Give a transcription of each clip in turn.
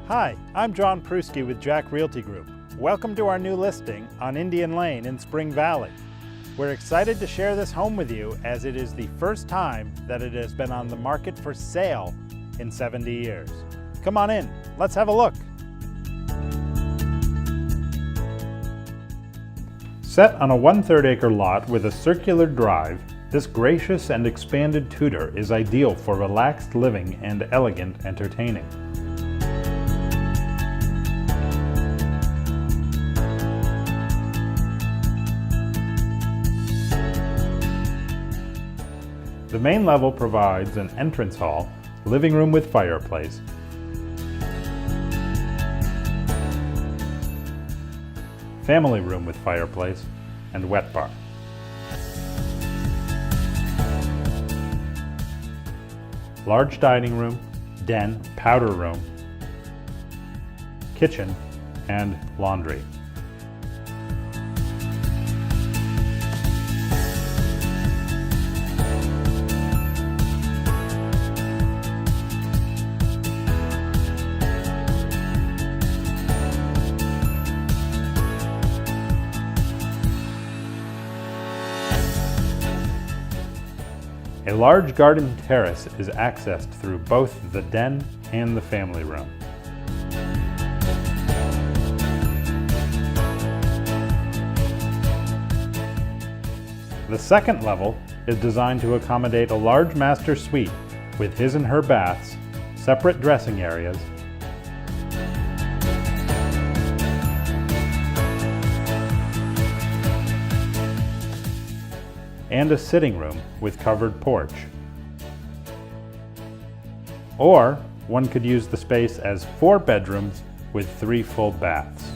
Hi, I'm John Pruski with Jack Realty Group. Welcome to our new listing on Indian Lane in Spring Valley. We're excited to share this home with you as it is the first time that it has been on the market for sale in 70 years. Come on in, let's have a look. Set on a 1/3 acre lot with a circular drive, this gracious and expanded Tudor is ideal for relaxed living and elegant entertaining. The main level provides an entrance hall, living room with fireplace, family room with fireplace, and wet bar. Large dining room, den, powder room, kitchen, and laundry. A large garden terrace is accessed through both the den and the family room. The second level is designed to accommodate a large master suite with his and her baths, separate dressing areas, and a sitting room with covered porch. Or one could use the space as 4 bedrooms with 3 full baths.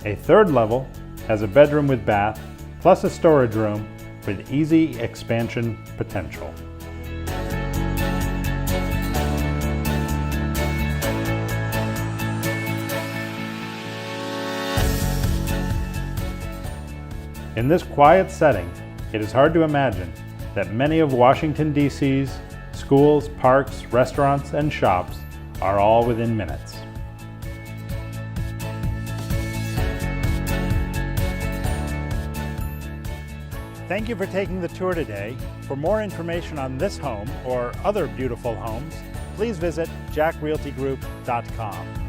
A third level has a bedroom with bath, plus a storage room with easy expansion potential. In this quiet setting, it is hard to imagine that many of Washington, D.C.'s schools, parks, restaurants, and shops are all within minutes. Thank you for taking the tour today. For more information on this home or other beautiful homes, please visit jackrealtygroup.com.